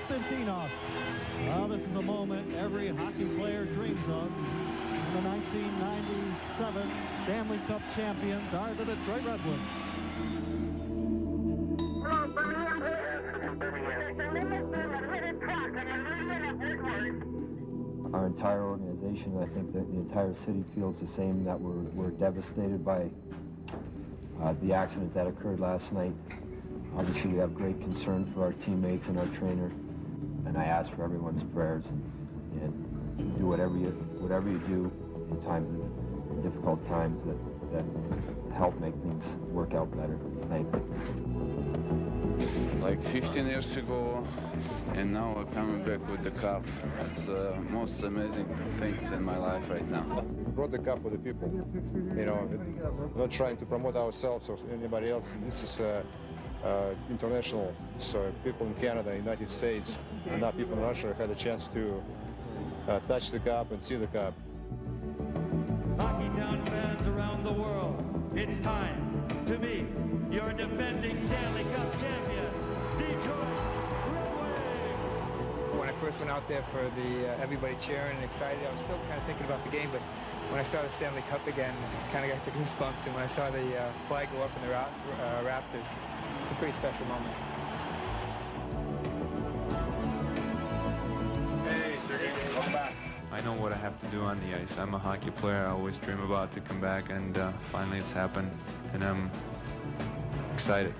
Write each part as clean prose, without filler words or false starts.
Konstantinos. Well, this is a moment every hockey player dreams of. The 1997 Stanley Cup champions are the Detroit Red Wings. Our entire organization, I think that the entire city feels the same, that we're devastated by the accident that occurred last night. Obviously, we have great concern for our teammates and our trainer, and I ask for everyone's prayers and do whatever you do in times of difficult times that help make things work out better. Thanks. Like 15 years ago, and now we're coming back with the cup. It's the most amazing things in my life right now. We brought the cup for the people. You know, we're not trying to promote ourselves or anybody else. This is international. So people in Canada, United States, and now people in Russia had a chance to touch the cup and see the cup. Hockeytown fans around the world, it's time to meet your defending Stanley Cup champion, Detroit Red Wings. When I first went out there for the everybody cheering and excited, I was still kind of thinking about the game, but when I saw the Stanley Cup again, I kind of got the goosebumps, and when I saw the flag go up in the rafters, it's a pretty special moment. Hey, Sergey, welcome back. I know what I have to do on the ice. I'm a hockey player. I always dream about to come back, and finally it's happened, and I'm excited.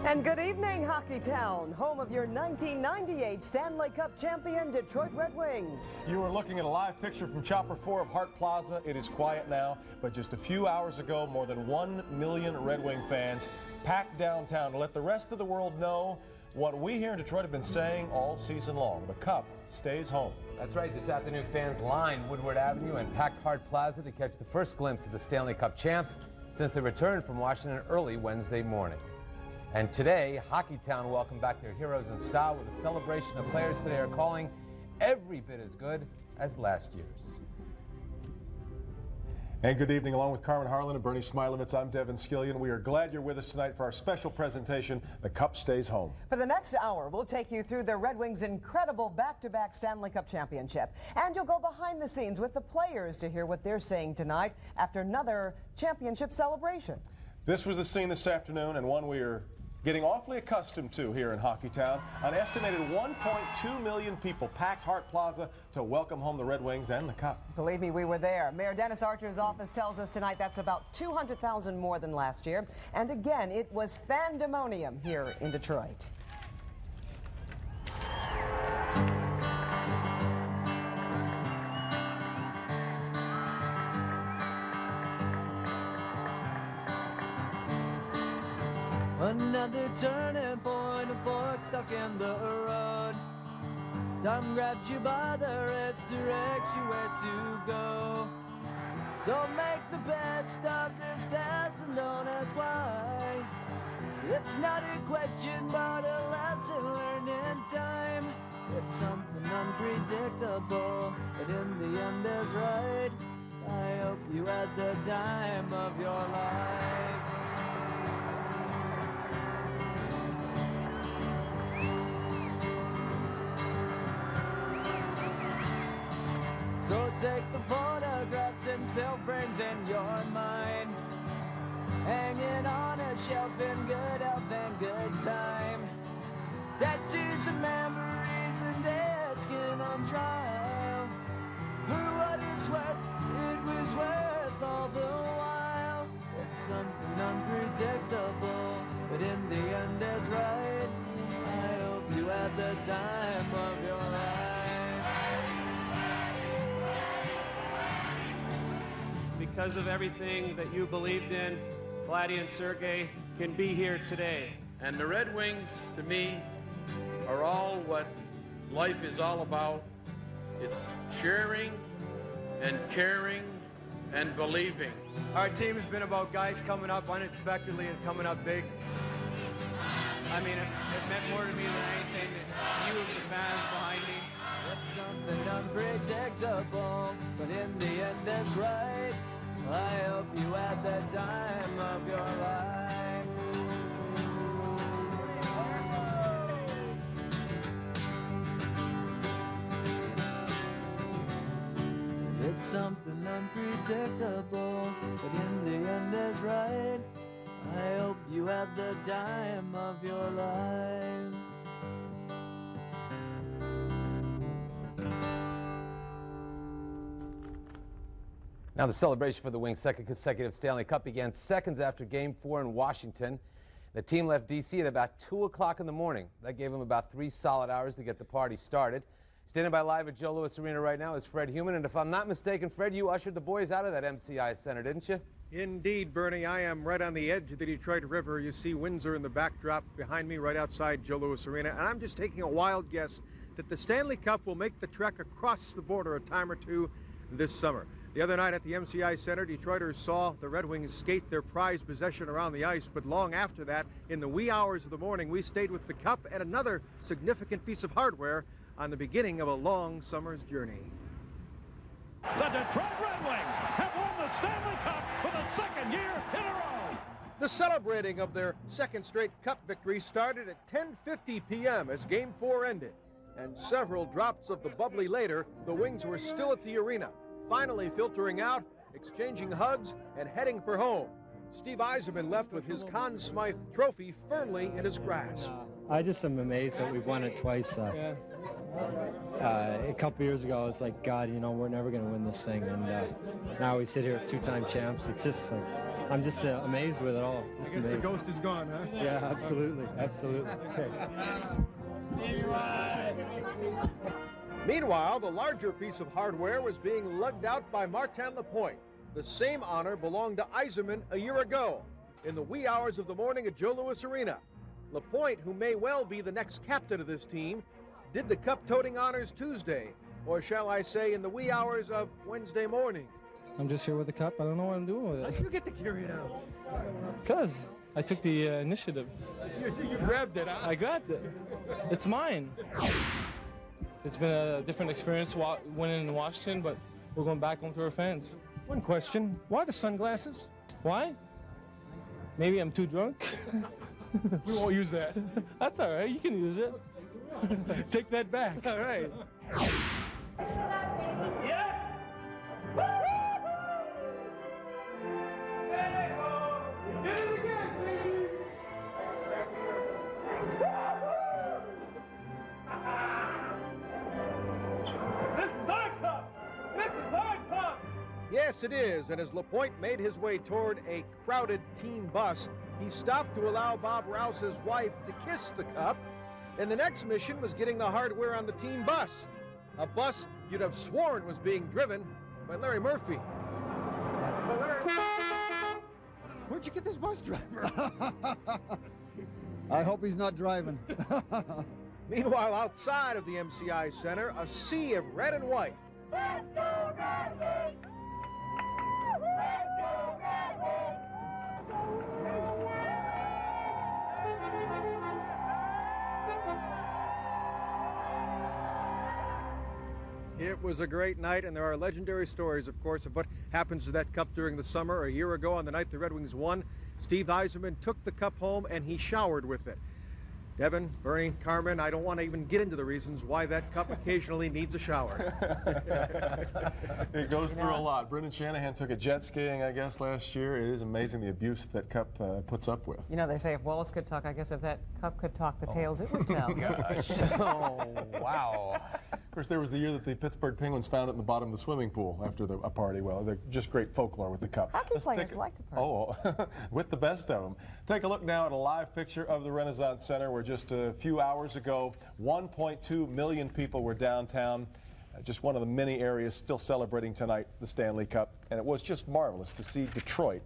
And good evening, Hockeytown, home of your 1998 Stanley Cup champion Detroit Red Wings. You are looking at a live picture from Chopper 4 of Hart Plaza. It is quiet now, but just a few hours ago, more than 1 million Red Wing fans packed downtown to let the rest of the world know what we here in Detroit have been saying all season long. The Cup stays home. That's right. This afternoon, fans lined Woodward Avenue and packed Hart Plaza to catch the first glimpse of the Stanley Cup champs since they returned from Washington early Wednesday morning. And today, Hockeytown welcomed back their heroes in style with a celebration of players today are calling every bit as good as last year's. And good evening, along with Carmen Harlan and Bernie Smilovitz, I'm Devin Skillion. We are glad you're with us tonight for our special presentation, The Cup Stays Home. For the next hour, we'll take you through the Red Wings' incredible back-to-back Stanley Cup championship. And you'll go behind the scenes with the players to hear what they're saying tonight after another championship celebration. This was the scene this afternoon, and one we are getting awfully accustomed to here in Hockeytown. An estimated 1.2 million people packed Hart Plaza to welcome home the Red Wings and the Cup. Believe me, we were there. Mayor Dennis Archer's office tells us tonight that's about 200,000 more than last year. And again, it was fandemonium here in Detroit. Another turning point, a fork stuck in the road. Time grabs you by the wrist, directs you where to go. So make the best of this test and don't ask why. It's not a question but a lesson learned in time. It's something unpredictable, but in the end is right. I hope you had the time of your life. So take the photographs and still frames in your mind, hanging on a shelf in good health and good time. Tattoos of memories and skin on trial. For what it's worth, it was worth all the while. It's something unpredictable, but in the end it's right. I hope you had the time of your life. Because of everything that you believed in, Vladdy and Sergei can be here today. And the Red Wings, to me, are all what life is all about. It's sharing and caring and believing. Our team has been about guys coming up unexpectedly and coming up big. I mean, it meant more to me than anything that you and the fans behind me. It's something unpredictable, but in the end it's right. I hope you had the time of your life. It's something unpredictable, but in the end is right. I hope you had the time of your life. Now the celebration for the Wings' second consecutive Stanley Cup began seconds after Game 4 in Washington. The team left D.C. at about 2 o'clock in the morning. That gave them about 3 solid hours to get the party started. Standing by live at Joe Louis Arena right now is Fred Heumann, and if I'm not mistaken, Fred, you ushered the boys out of that MCI Center, didn't you? Indeed, Bernie. I am right on the edge of the Detroit River. You see Windsor in the backdrop behind me right outside Joe Louis Arena, and I'm just taking a wild guess that the Stanley Cup will make the trek across the border a time or two this summer. The other night at the MCI Center, Detroiters saw the Red Wings skate their prized possession around the ice, but long after that, in the wee hours of the morning, we stayed with the Cup and another significant piece of hardware on the beginning of a long summer's journey. The Detroit Red Wings have won the Stanley Cup for the second year in a row. The celebrating of their second straight Cup victory started at 10:50 p.m. as Game 4 ended. And several drops of the bubbly later, the Wings were still at the arena, finally filtering out, exchanging hugs, and heading for home. Steve Yzerman left with his Conn Smythe trophy firmly in his grasp. I just am amazed that we've won it twice. A couple years ago, I was like, God, you know, we're never going to win this thing. And now we sit here 2-time champs. It's just like, I'm just amazed with it all. Just I guess amazed. the ghost is gone, huh? Yeah, absolutely, absolutely. Okay. Meanwhile, the larger piece of hardware was being lugged out by Martin Lapointe. The same honor belonged to Yzerman a year ago, in the wee hours of the morning at Joe Louis Arena. Lapointe, who may well be the next captain of this team, did the cup-toting honors Tuesday, or shall I say in the wee hours of Wednesday morning. I'm just here with the cup. I don't know what I'm doing with it. How did you get to carry it out? Because I took the initiative. You grabbed it, huh? I grabbed it. It's mine. It's been a different experience winning in Washington, but we're going back home to our fans. One question, why the sunglasses? Why? Maybe I'm too drunk. We won't use that. That's all right, you can use it. Take that back. All right. Yes, it is, and as Lapointe made his way toward a crowded team bus, he stopped to allow Bob Rouse's wife to kiss the cup, and the next mission was getting the hardware on the team bus, a bus you'd have sworn was being driven by Larry Murphy. Where'd you get this bus driver? I hope he's not driving. Meanwhile, outside of the MCI Center, a sea of red and white. Let's go, Red Wings! It was a great night, and there are legendary stories, of course, of what happens to that cup during the summer. A year ago, on the night the Red Wings won, Steve Yzerman took the cup home, and he showered with it. Devin, Bernie, Carmen, I don't want to even get into the reasons why that cup occasionally needs a shower. It goes through a lot. Brendan Shanahan took a jet skiing, I guess, last year. It is amazing the abuse that cup puts up with. You know, they say if Wallace could talk, I guess if that cup could talk the tales, it would tell. Gosh. Oh, wow. course, there was the year that the Pittsburgh Penguins found it in the bottom of the swimming pool after a party. Well, they're just great folklore with the cup. Hockey players like to party. Oh, with the best of them. Take a look now at a live picture of the Renaissance Center where just a few hours ago, 1.2 million people were downtown. Just one of the many areas still celebrating tonight the Stanley Cup. And it was just marvelous to see Detroit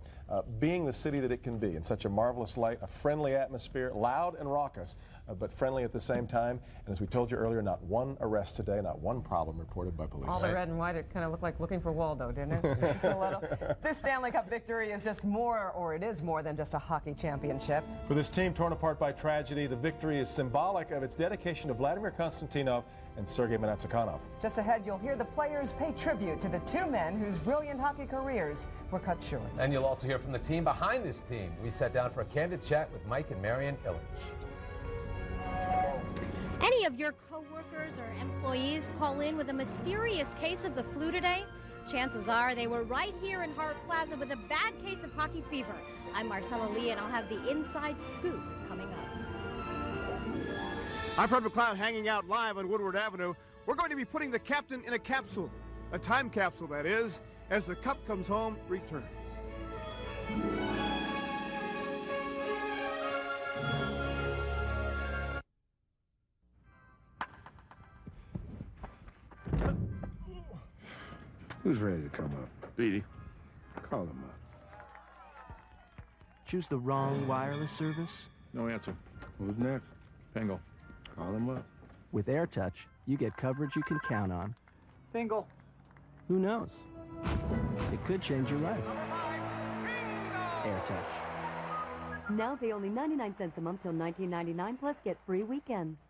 being the city that it can be in such a marvelous light, a friendly atmosphere, loud and raucous, but friendly at the same time. And as we told you earlier, not one arrest today, not one problem reported by police. All the red and white, it kind of looked like looking for Waldo, didn't it? Just a little. This Stanley Cup victory is just more, or it is more than just a hockey championship. For this team torn apart by tragedy, the victory is symbolic of its dedication to Vladimir Konstantinov and Sergei Manatsakanov. Just ahead, you'll hear the players pay tribute to the two men whose brilliant hockey careers were cut short. And you'll also hear from the team behind this team. We sat down for a candid chat with Mike and Marion Illich. Any of your coworkers or employees call in with a mysterious case of the flu today? Chances are they were right here in Hart Plaza with a bad case of hockey fever. I'm Marcella Lee, and I'll have the inside scoop coming up. I'm Fred McLeod, hanging out live on Woodward Avenue. We're going to be putting the captain in a capsule, a time capsule that is, as the Cup comes home returns. Who's ready to come up? Beatty. Call him up. Choose the wrong wireless service? No answer. Who's next? Pingle. Call him up. With AirTouch, you get coverage you can count on. Pingle. Who knows? It could change your life. AirTouch. Now pay only 99 cents a month till $19.99 plus get free weekends.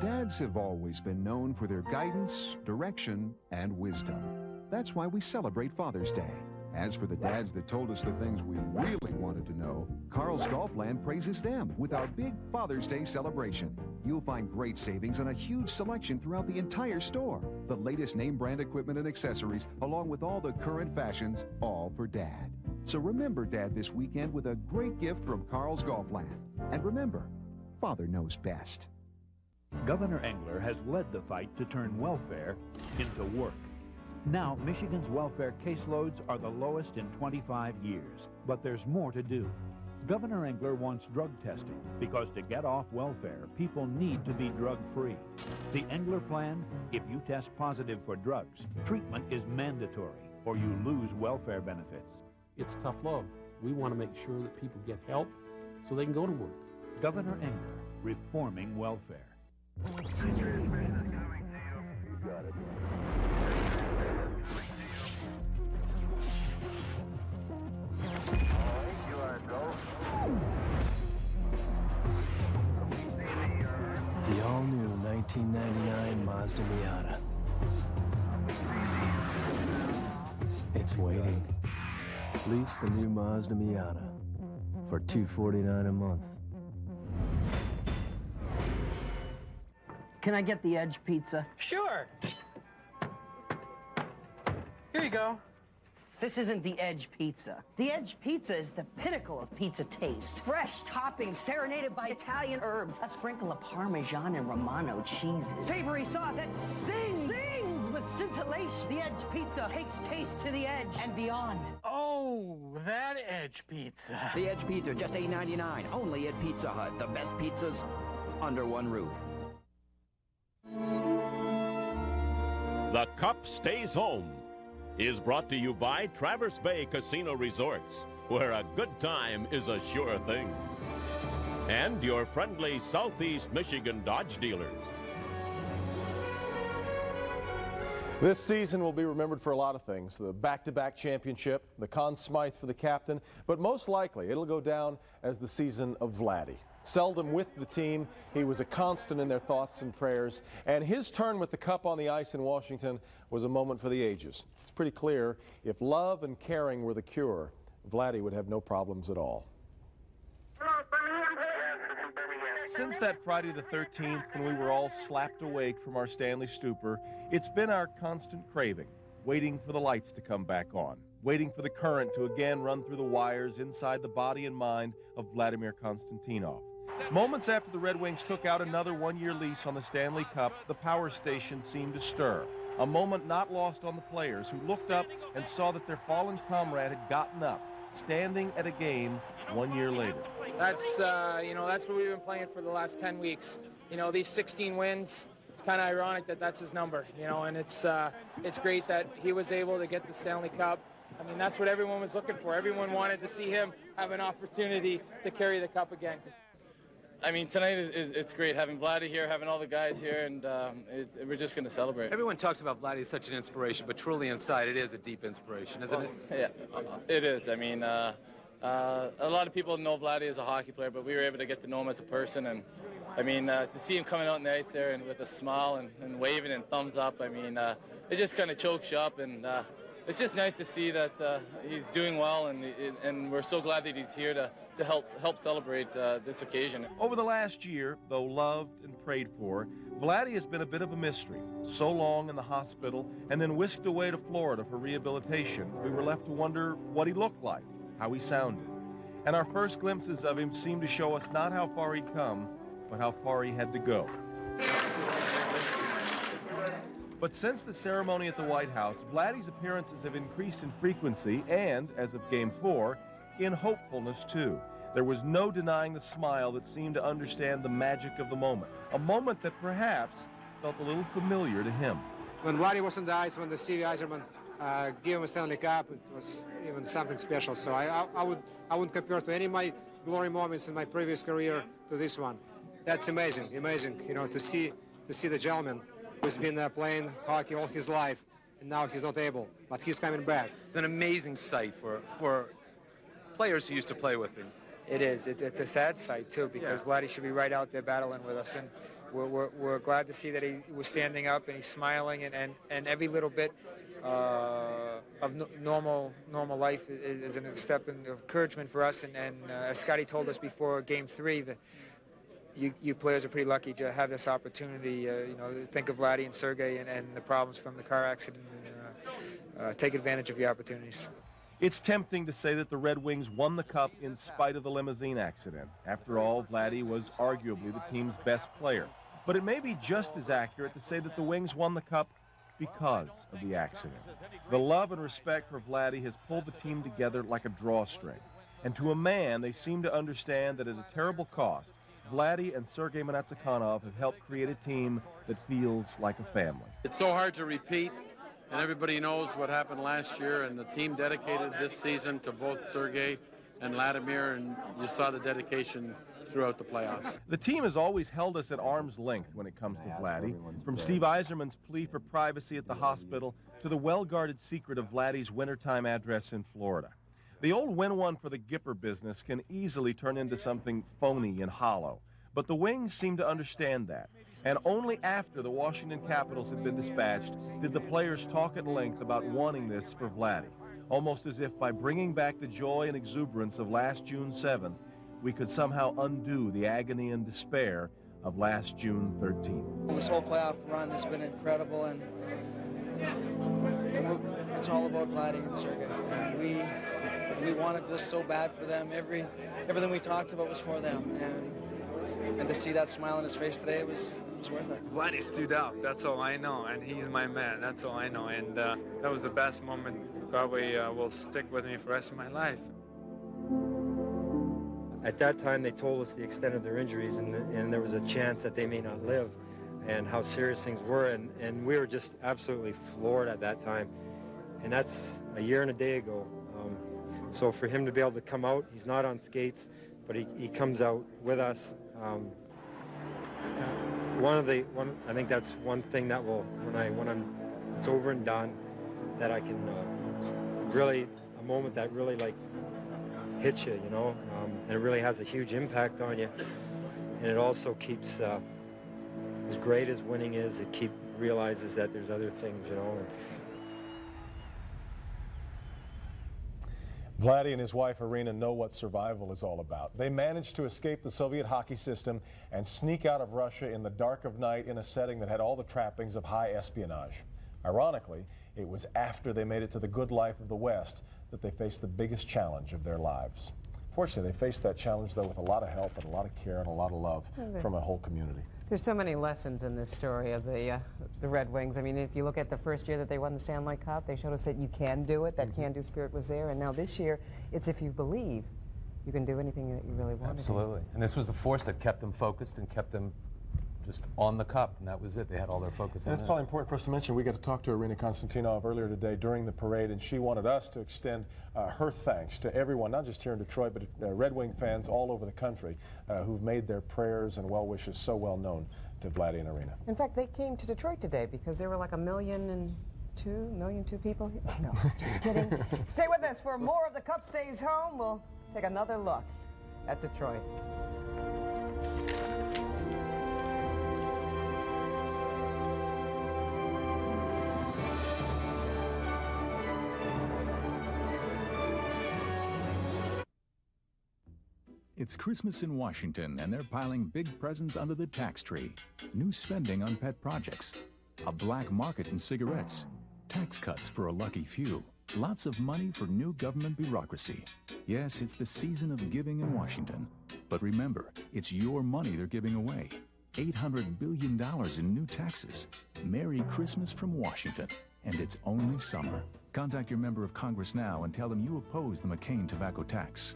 Dads have always been known for their guidance, direction, and wisdom. That's why we celebrate Father's Day. As for the dads that told us the things we really wanted to know, Carl's Golfland praises them with our big Father's Day celebration. You'll find great savings on a huge selection throughout the entire store. The latest name brand equipment and accessories, along with all the current fashions, all for Dad. So remember Dad this weekend with a great gift from Carl's Golfland. And remember, Father knows best. Governor Engler has led the fight to turn welfare into work. Now, Michigan's welfare caseloads are the lowest in 25 years, but there's more to do. Governor Engler wants drug testing because to get off welfare, people need to be drug-free. The Engler plan, if you test positive for drugs, treatment is mandatory or you lose welfare benefits. It's tough love. We want to make sure that people get help so they can go to work. Governor Engler, reforming welfare. The all-new 1999 Mazda Miata. It's waiting. Lease the new Mazda Miata for $249 a month. Can I get the Edge pizza? Sure. Here you go. This isn't the Edge pizza. The Edge pizza is the pinnacle of pizza taste. Fresh toppings serenaded by Italian herbs. A sprinkle of Parmesan and Romano cheeses. Savory sauce that sings with scintillation. The Edge pizza takes taste to the edge and beyond. Oh, that Edge pizza. The Edge pizza, just $8.99. Only at Pizza Hut. The best pizzas under one roof. The Cup Stays Home is brought to you by Traverse Bay Casino Resorts, where a good time is a sure thing. And your friendly Southeast Michigan Dodge dealers. This season will be remembered for a lot of things. The back-to-back championship, the Conn Smythe for the captain, but most likely it'll go down as the season of Vladdy. Seldom with the team, he was a constant in their thoughts and prayers, and his turn with the cup on the ice in Washington was a moment for the ages. It's pretty clear if love and caring were the cure, Vladdy would have no problems at all. Since that Friday the 13th, when we were all slapped awake from our Stanley stupor, it's been our constant craving, waiting for the lights to come back on, waiting for the current to again run through the wires inside the body and mind of Vladimir Konstantinov. Moments after the Red Wings took out another one-year lease on the Stanley Cup, the power station seemed to stir. A moment not lost on the players, who looked up and saw that their fallen comrade had gotten up, standing at a game 1 year later. That's that's what we've been playing for the last 10 weeks. These 16 wins, it's kind of ironic that that's his number, and it's great that he was able to get the Stanley Cup. I mean, that's what everyone was looking for. Everyone wanted to see him have an opportunity to carry the cup again. I mean, tonight it's great having Vladdy here, having all the guys here, and we're just going to celebrate. Everyone talks about Vladdy as such an inspiration, but truly inside it is a deep inspiration, isn't it? Yeah, it is. I mean, a lot of people know Vladdy as a hockey player, but we were able to get to know him as a person, and I mean, to see him coming out on the ice there and with a smile and waving and thumbs up, I mean, it just kind of chokes you up, and it's just nice to see that he's doing well, and we're so glad that he's here to help celebrate this occasion. Over the last year, though loved and prayed for, Vladdy has been a bit of a mystery. So long in the hospital and then whisked away to Florida for rehabilitation, we were left to wonder what he looked like, how he sounded. And our first glimpses of him seemed to show us not how far he'd come, but how far he had to go. But since the ceremony at the White House, Vladdy's appearances have increased in frequency and, as of Game 4, in hopefulness too. There was no denying the smile that seemed to understand the magic of the moment, a moment that perhaps felt a little familiar to him. When Vladdy was on the ice, when the Stevie Yzerman gave him a Stanley Cup, it was even something special. So I wouldn't compare to any of my glory moments in my previous career to this one. That's amazing, to see the gentleman who's been playing hockey all his life, and now he's not able, but he's coming back. It's an amazing sight for players who used to play with him. It is. It's a sad sight, too, because Vladdy should be right out there battling with us, and we're glad to see that he was standing up and he's smiling, and every little bit of normal life is a step of encouragement for us, and as Scotty told us before Game 3, that you players are pretty lucky to have this opportunity, think of Vladdy and Sergei and the problems from the car accident, and take advantage of the opportunities. It's tempting to say that the Red Wings won the Cup in spite of the limousine accident. After all, Vladdy was arguably the team's best player. But it may be just as accurate to say that the Wings won the Cup because of the accident. The love and respect for Vladdy has pulled the team together like a drawstring. And to a man, they seem to understand that at a terrible cost, Vladdy and Sergei Manatsakanov have helped create a team that feels like a family. It's so hard to repeat, and everybody knows what happened last year, and the team dedicated this season to both Sergei and Vladimir, and you saw the dedication throughout the playoffs. The team has always held us at arm's length when it comes to Vladdy, from Steve Yzerman's plea for privacy at the hospital to the well-guarded secret of Vladdy's wintertime address in Florida. The old win one for the Gipper business can easily turn into something phony and hollow, but the Wings seem to understand that. And only after the Washington Capitals had been dispatched did the players talk at length about wanting this for Vladdy, almost as if by bringing back the joy and exuberance of last June 7th, we could somehow undo the agony and despair of last June 13th. This whole playoff run has been incredible, and it's all about Vladdy and Sergei. And we wanted this so bad for them. Everything we talked about was for them, and to see that smile on his face today, it was worth it. Vladdy stood out, that's all I know, and he's my man, that's all I know, and that was the best moment. Probably will stick with me for the rest of my life. At that time, they told us the extent of their injuries, and there was a chance that they may not live, and how serious things were, and we were just absolutely floored at that time. And that's a year and a day ago. So for him to be able to come out, he's not on skates, but he comes out with us. I think that's one thing that will, when it's over and done, that I can really, a moment that really like hits you, and it really has a huge impact on you. And it also keeps, as great as winning is, it realizes that there's other things, Vladdy and his wife Irina know what survival is all about. They managed to escape the Soviet hockey system and sneak out of Russia in the dark of night in a setting that had all the trappings of high espionage. Ironically, it was after they made it to the good life of the West that they faced the biggest challenge of their lives. Fortunately, they faced that challenge, though, with a lot of help and a lot of care and a lot of love from a whole community. There's so many lessons in this story of the Red Wings. I mean, if you look at the first year that they won the Stanley Cup, they showed us that you can do it, that can-do spirit was there, and now this year, it's if you believe, you can do anything that you really want Absolutely. to do. And this was the force that kept them focused and kept them just on the cup, and that was it. They had all their focus on And it's probably important for us to mention, we got to talk to Irina Konstantinov earlier today during the parade, and she wanted us to extend her thanks to everyone, not just here in Detroit, but Red Wing fans all over the country who've made their prayers and well wishes so well known to Vladdy and Irina. In fact, they came to Detroit today because there were like 1.2 million people here. No, just kidding. Stay with us for more of The Cup Stays Home. We'll take another look at Detroit. It's Christmas in Washington, and they're piling big presents under the tax tree. New spending on pet projects, a black market in cigarettes, tax cuts for a lucky few, lots of money for new government bureaucracy. Yes, it's the season of giving in Washington. But remember, it's your money they're giving away. $800 billion in new taxes. Merry Christmas from Washington. And it's only summer. Contact your member of Congress now and tell them you oppose the McCain tobacco tax.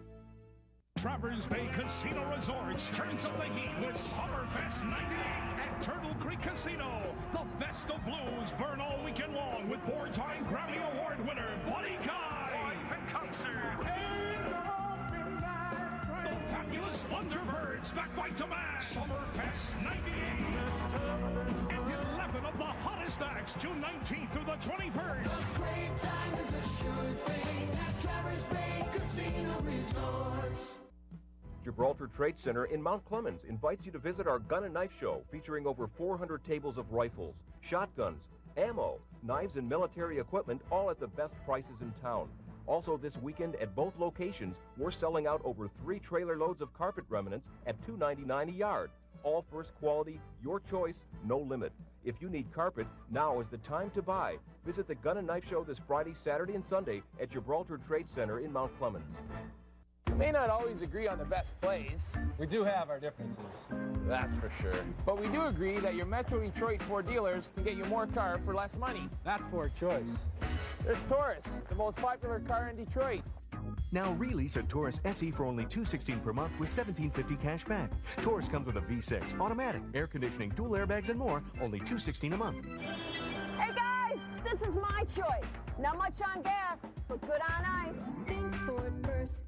Traverse Bay Casino Resorts turns up the heat with Summerfest 98 at Turtle Creek Casino. The best of blues burn all weekend long with 4-time Grammy Award winner Buddy Guy. Live in concert. The fabulous Thunderbirds backed by Tomas. Summerfest 98. And 11 of the hottest acts June 19th through the 21st. Great time is a sure thing at Traverse Bay Casino Resorts. Gibraltar Trade Center in Mount Clemens invites you to visit our gun and knife show featuring over 400 tables of rifles, shotguns, ammo, knives, and military equipment, all at the best prices in town. Also this weekend at both locations, we're selling out over 3 trailer loads of carpet remnants at $2.99 a yard. All first quality, your choice, no limit. If you need carpet, now is the time to buy. Visit the Gun and Knife Show this Friday, Saturday, and Sunday at Gibraltar Trade Center in Mount Clemens. We may not always agree on the best plays. We do have our differences. That's for sure. But we do agree that your Metro Detroit Ford dealers can get you more car for less money. That's Ford choice. There's Taurus, the most popular car in Detroit. Now release a Taurus SE for only $216 per month with $1,750 cash back. Taurus comes with a V6, automatic, air conditioning, dual airbags, and more, only $216 a month. Hey guys, this is my choice. Not much on gas, but good on ice. Think Ford first.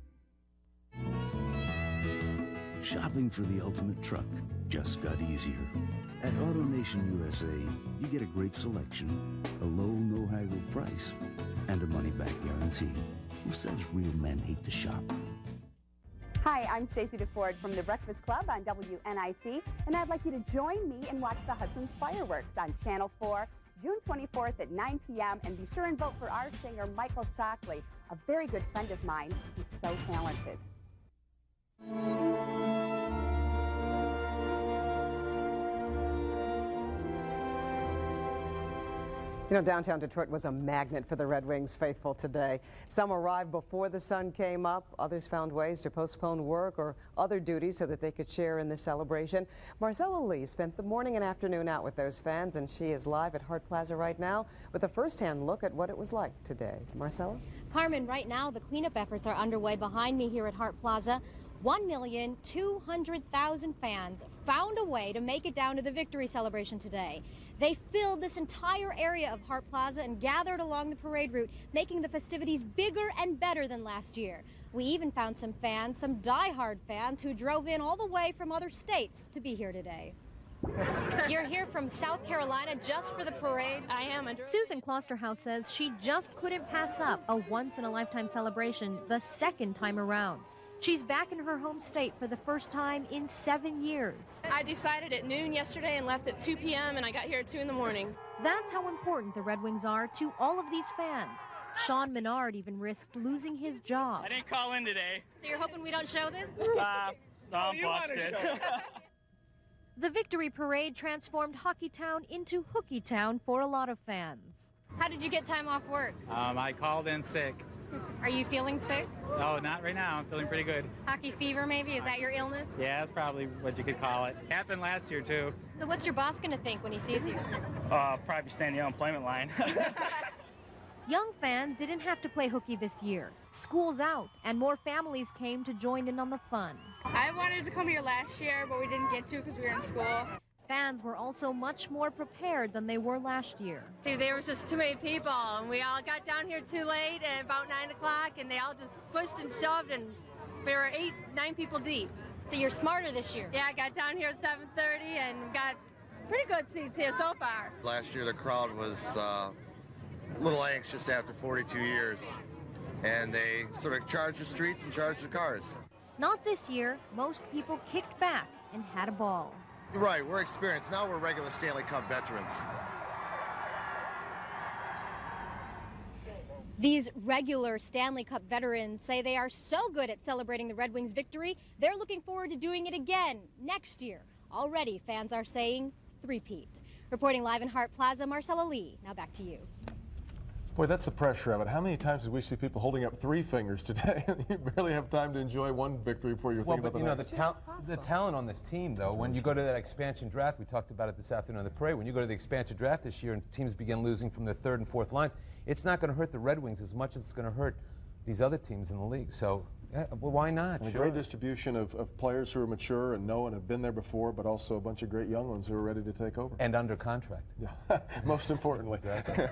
Shopping for the ultimate truck just got easier. At AutoNation USA, you get a great selection, a low, no-haggle price, and a money-back guarantee. Who says real men hate to shop? Hi, I'm Stacey DeFord from The Breakfast Club on WNIC, and I'd like you to join me and watch the Hudson's Fireworks on Channel 4, June 24th at 9 p.m., and be sure and vote for our singer, Michael Stockley, a very good friend of mine. He's so talented. You know, downtown Detroit was a magnet for the Red Wings faithful today. Some arrived before the sun came up. Others found ways to postpone work or other duties so that they could share in the celebration. Marcella Lee spent the morning and afternoon out with those fans, and she is live at Hart Plaza right now with a first-hand look at what it was like today. Marcella? Carmen, right now the cleanup efforts are underway behind me here at Hart Plaza. 1,200,000 fans found a way to make it down to the victory celebration today. They filled this entire area of Hart Plaza and gathered along the parade route, making the festivities bigger and better than last year. We even found some fans, some die-hard fans, who drove in all the way from other states to be here today. You're here from South Carolina just for the parade? I am. Susan Klosterhouse says she just couldn't pass up a once-in-a-lifetime celebration the second time around. She's back in her home state for the first time in 7 years. I decided at noon yesterday and left at 2 p.m. and I got here at 2 in the morning. That's how important the Red Wings are to all of these fans. Sean Menard even risked losing his job. I didn't call in today. So you're hoping we don't show this? No, I'm busted. The victory parade transformed Hockeytown into Hookiestown for a lot of fans. How did you get time off work? I called in sick. Are you feeling sick? Oh, not right now. I'm feeling pretty good. Hockey fever, maybe? Is that your illness? Yeah, that's probably what you could call it. Happened last year, too. So what's your boss going to think when he sees you? Probably stay in the unemployment line. Young fans didn't have to play hooky this year. School's out, and more families came to join in on the fun. I wanted to come here last year, but we didn't get to because we were in school. Fans were also much more prepared than they were last year. There was just too many people, and we all got down here too late at about 9 o'clock, and they all just pushed and shoved, and we were 9 people deep. So you're smarter this year? Yeah, I got down here at 7:30 and got pretty good seats here so far. Last year the crowd was a little anxious after 42 years, and they sort of charged the streets and charged the cars. Not this year. Most people kicked back and had a ball. Right, we're experienced. Now we're regular Stanley Cup veterans. These regular Stanley Cup veterans say they are so good at celebrating the Red Wings' victory, they're looking forward to doing it again next year. Already, fans are saying three-peat. Reporting live in Hart Plaza, Marcella Lee. Now back to you. Boy, that's the pressure of it. How many times did we see people holding up 3 fingers today? You barely have time to enjoy one victory before you're thinking about the next. The talent on this team, though, when you go to that expansion draft, we talked about it this afternoon on the parade, when you go to the expansion draft this year and teams begin losing from their 3rd and 4th lines, it's not going to hurt the Red Wings as much as it's going to hurt these other teams in the league. So, yeah, well, why not? A great distribution of players who are mature and know and have been there before, but also a bunch of great young ones who are ready to take over. And under contract. Yeah, most importantly. Exactly.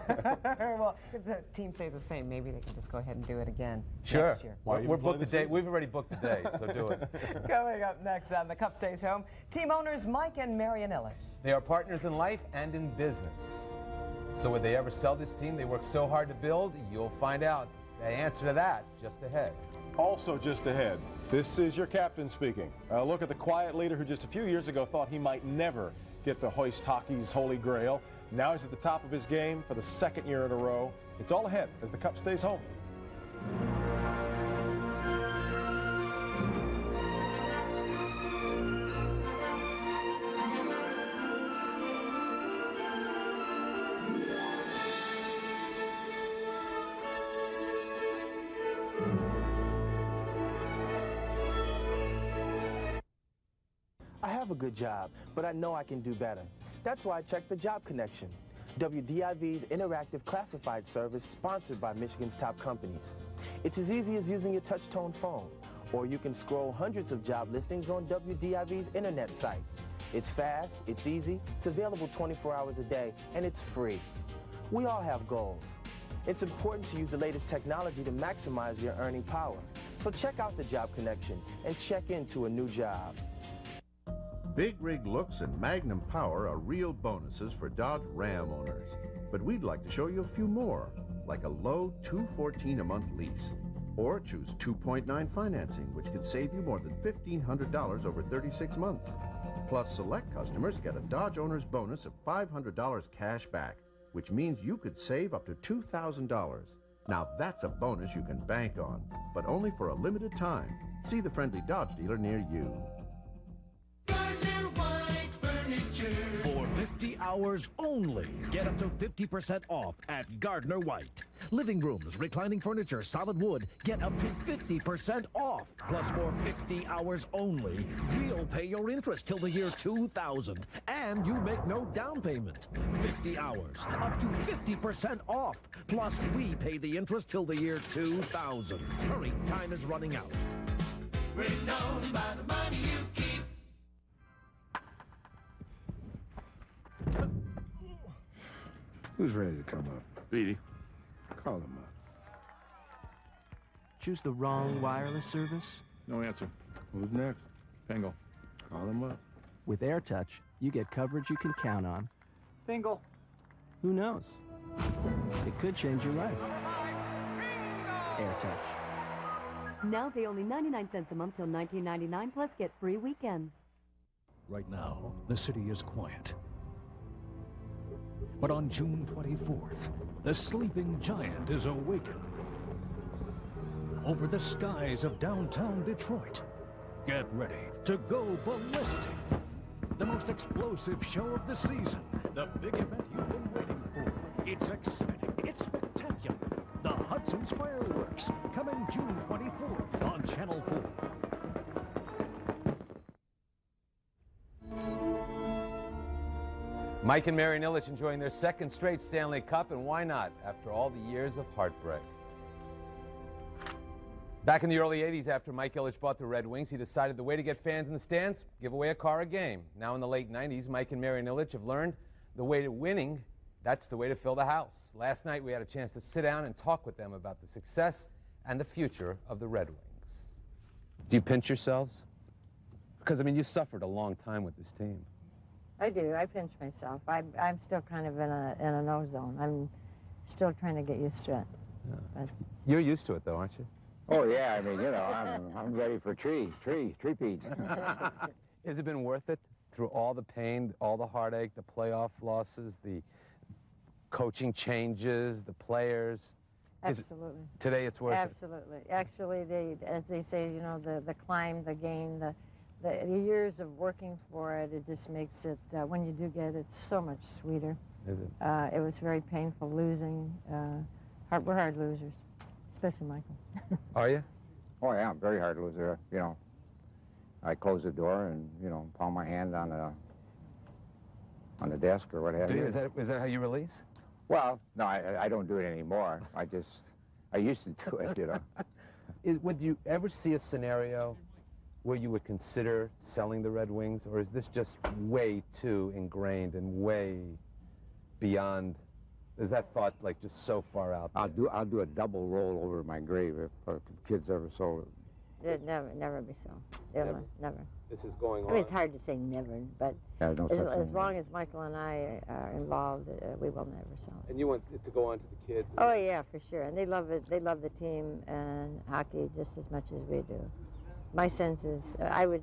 Well, if the team stays the same, maybe they can just go ahead and do it again Sure. next year. We're booked the day. We've already booked the day, so do it. Coming up next on The Cup Stays Home, team owners Mike and Marion Illich. They are partners in life and in business. So would they ever sell this team they worked so hard to build? You'll find out the answer to that just ahead. Also just ahead, this is your captain speaking. A look at the quiet leader who just a few years ago thought he might never get to hoist hockey's holy grail. Now he's at the top of his game for the 2nd year in a row. It's all ahead as the Cup stays home. I have a good job, but I know I can do better. That's why I checked the Job Connection, WDIV's interactive classified service sponsored by Michigan's top companies. It's as easy as using your touch-tone phone, or you can scroll hundreds of job listings on WDIV's internet site. It's fast, it's easy, it's available 24 hours a day, and it's free. We all have goals. It's important to use the latest technology to maximize your earning power. So check out the Job Connection and check into a new job. Big Rig looks and Magnum Power are real bonuses for Dodge Ram owners. But we'd like to show you a few more, like a low $214 a month lease. Or choose 2.9 financing, which could save you more than $1,500 over 36 months. Plus, select customers get a Dodge owner's bonus of $500 cash back, which means you could save up to $2,000. Now that's a bonus you can bank on, but only for a limited time. See the friendly Dodge dealer near you. For 50 hours only, get up to 50% off at Gardner White. Living rooms, reclining furniture, solid wood, get up to 50% off. Plus, for 50 hours only, we'll pay your interest till the year 2000, and you make no down payment. 50 hours, up to 50% off. Plus, we pay the interest till the year 2000. Hurry, time is running out. We're known by the money you keep. Who's ready to come up? Beatty. Call him up. Choose the wrong wireless service? No answer. Who's next? Pingle. Call him up. With AirTouch, you get coverage you can count on. Pingle. Who knows? It could change your life. AirTouch. Now pay only 99 cents a month till $19.99, plus get free weekends. Right now, the city is quiet. But on June 24th, the sleeping giant is awakened. Over the skies of downtown Detroit, get ready to go ballistic. The most explosive show of the season. The big event you've been waiting for. It's exciting. It's spectacular. The Hudson Hudson's Fireworks, coming June 24th on Channel 4. Mike and Mary Nilich enjoying their second straight Stanley Cup, and why not, after all the years of heartbreak. Back in the early 80s, after Mike Ilitch bought the Red Wings, he decided the way to get fans in the stands, give away a car a game. Now in the late 90s, Mike and Mary Nilich have learned the way to winning, that's the way to fill the house. Last night, we had a chance to sit down and talk with them about the success and the future of the Red Wings. Do you pinch yourselves? Because, I mean, you suffered a long time with this team. I do. I pinch myself. I'm still kind of in a no zone. I'm still trying to get used to it. Yeah. You're used to it, though, aren't you? Oh yeah, I mean, you know, I'm ready for three-peat. Has it been worth it through all the pain, all the heartache, the playoff losses, the coaching changes, the players? Absolutely. Today it's worth Absolutely. Actually, as they say, you know, the climb, the gain, the years of working for it, it just makes it, when you do get it, it's so much sweeter. Is it? It was very painful losing. We're hard losers, especially Michael. Are you? Oh yeah, I'm a very hard loser. You know, I close the door and, you know, pound my hand on the desk or what have you. Is that how you release? Well, no, I don't do it anymore. I used to do it, you know. Would you ever see a scenario where you would consider selling the Red Wings, or is this just way too ingrained and way beyond? Is that thought like just so far out there? I'll do a double roll over my grave if the kids ever sold it. It'd never be so. Never. This is going on. I mean, it's hard to say never, but yeah, no as long as Michael and I are involved, we will never sell it. And you want it to go on to the kids? Oh yeah, for sure. And they love it. They love the team and hockey just as much as we do. My sense is I would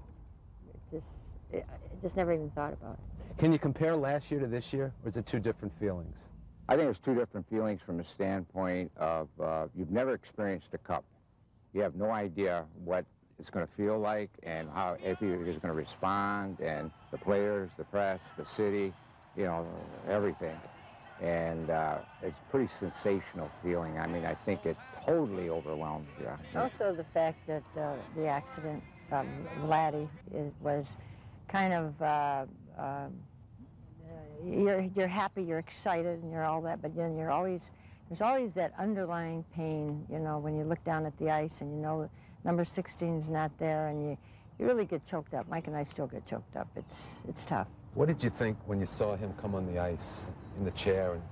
just never even thought about it. Can you compare last year to this year, or is it two different feelings? I think it's two different feelings from the standpoint of you've never experienced a cup. You have no idea what it's going to feel like and how everybody is going to respond, and the players, the press, the city, you know, everything. And it's a pretty sensational feeling. I mean, I think it totally overwhelms you. Also the fact that the accident, Vladdy, was kind of, you're happy, you're excited, and you're all that, but then there's always that underlying pain, you know, when you look down at the ice and you know number 16's not there, and you really get choked up. Mike and I still get choked up. It's tough. What did you think when you saw him come on the ice in the chair and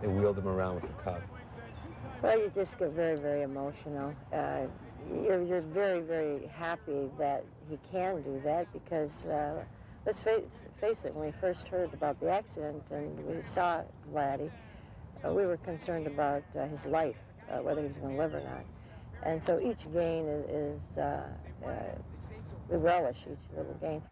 they wheeled him around with the cup? Well, you just get very, very emotional. You're very, very happy that he can do that because, let's face it, when we first heard about the accident and we saw Vladdy, we were concerned about his life, whether he was going to live or not. And so each gain is we relish each little gain.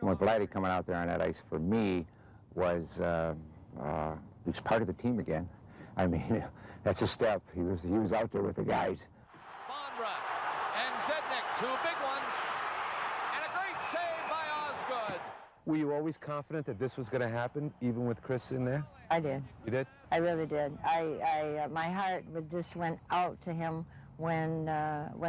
When Vladdy coming out there on that ice for me was he was part of the team again. I mean, that's a step. He was out there with the guys. Bondra and Zednik, two big ones, and a great save by Osgood. Were you always confident that this was going to happen, even with Chris in there? I did. You did? I really did. My heart just went out to him when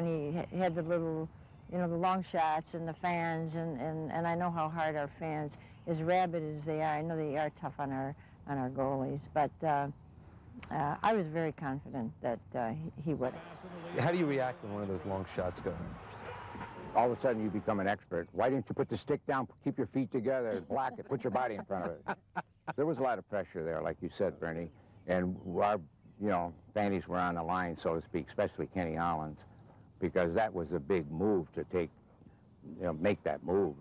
he had the little, you know, the long shots and the fans, and I know how hard our fans, as rabid as they are, I know they are tough on our goalies, but I was very confident that he would. How do you react when one of those long shots go in? All of a sudden you become an expert. Why didn't you put the stick down, keep your feet together, block it, put your body in front of it? There was a lot of pressure there, like you said, Bernie, and our, you know, panties were on the line, so to speak, especially Kenny Holland's, because that was a big move to take, you know, make that move,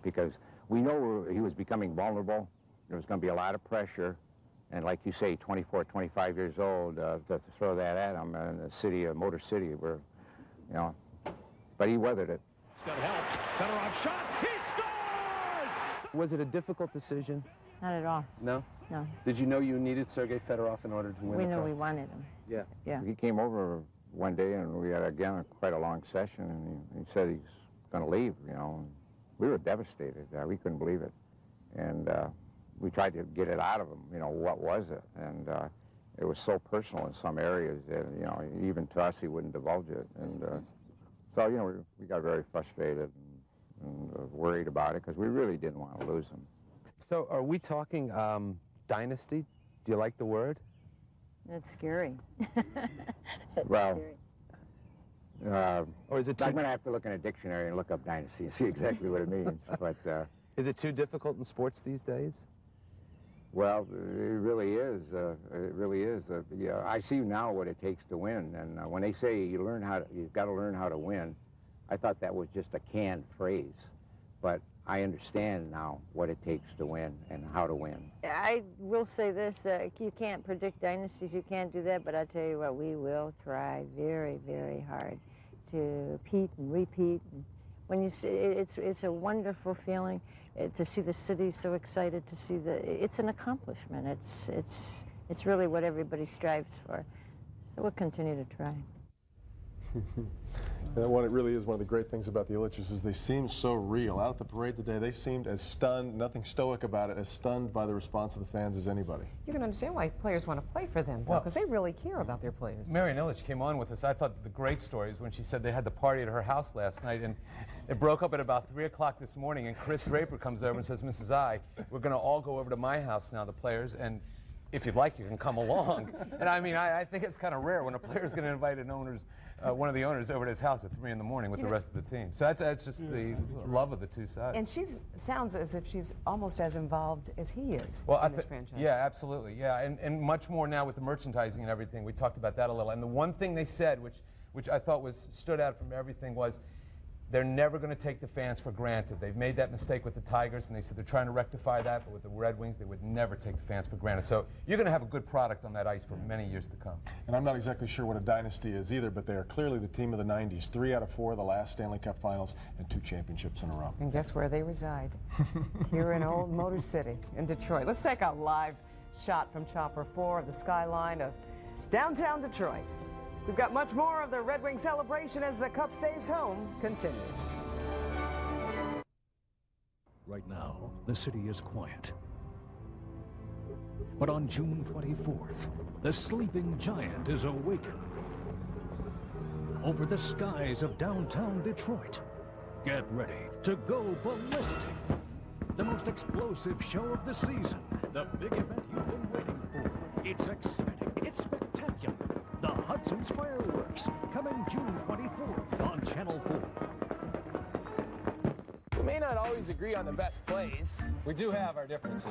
because we know he was becoming vulnerable. There was going to be a lot of pressure, and like you say, 24, 25 years old, to throw that at him in the city of Motor City, where, you know, but he weathered it. It's going to help. Fedorov shot. He scores! Was it a difficult decision? Not at all. No? No. Did you know you needed Sergei Fedorov in order to win We the knew cup? we wanted him. Yeah. Yeah. He came over one day, and we had, again, quite a long session, and he said he's going to leave, you know. We were devastated. We couldn't believe it. And we tried to get it out of him, you know, what was it? And it was so personal in some areas that, you know, even to us, he wouldn't divulge it. And so, you know, we got very frustrated and worried about it because we really didn't want to lose him. So are we talking dynasty? Do you like the word? That's scary. Well, scary. Or is it I'm going to have to look in a dictionary and look up dynasty and see exactly what it means. But is it too difficult in sports these days? Well, it really is. It really is. Yeah, I see now what it takes to win. And when they say you've got to learn how to win, I thought that was just a canned phrase. But I understand now what it takes to win and how to win. I will say this, that you can't predict dynasties, you can't do that, but I tell you what, we will try very, very hard to repeat and repeat. And when you see, it's a wonderful feeling to see the city so excited to see it's an accomplishment. It's really what everybody strives for. So we'll continue to try. It really is one of the great things about the Ilitches is they seem so real. Out at the parade today, they seemed as stunned, nothing stoic about it, as stunned by the response of the fans as anybody. You can understand why players want to play for them, because they really care about their players. Marian Ilitch came on with us. I thought the great story is when she said they had the party at her house last night, and it broke up at about 3 o'clock this morning, and Chris Draper comes over and says, Mrs. I, we're going to all go over to my house now, the players, and if you'd like, you can come along. And I mean, I think it's kind of rare when a player's going to invite one of the owners over to his house at 3 in the morning with the rest of the team. So that's just the love of the two sides. And she sounds as if she's almost as involved as he is in this franchise. Yeah, absolutely. Yeah, and much more now with the merchandising and everything. We talked about that a little. And the one thing they said, which I thought stood out from everything, was they're never going to take the fans for granted. They've made that mistake with the Tigers, and they said they're trying to rectify that, but with the Red Wings, they would never take the fans for granted. So you're going to have a good product on that ice for many years to come. And I'm not exactly sure what a dynasty is either, but they are clearly the team of the 90s. 3 out of 4 of the last Stanley Cup finals and 2 championships in a row. And guess where they reside? Here in Old Motor City in Detroit. Let's take a live shot from Chopper 4 of the skyline of downtown Detroit. We've got much more of the Red Wing celebration as the Cup stays home continues. Right now, the city is quiet. But on June 24th, the sleeping giant is awakened. Over the skies of downtown Detroit, get ready to go ballistic. The most explosive show of the season. The big event you've been waiting for. It's exciting. It's spectacular. The Hudson's Fireworks, coming June 24th on Channel 4. We may not always agree on the best plays. We do have our differences.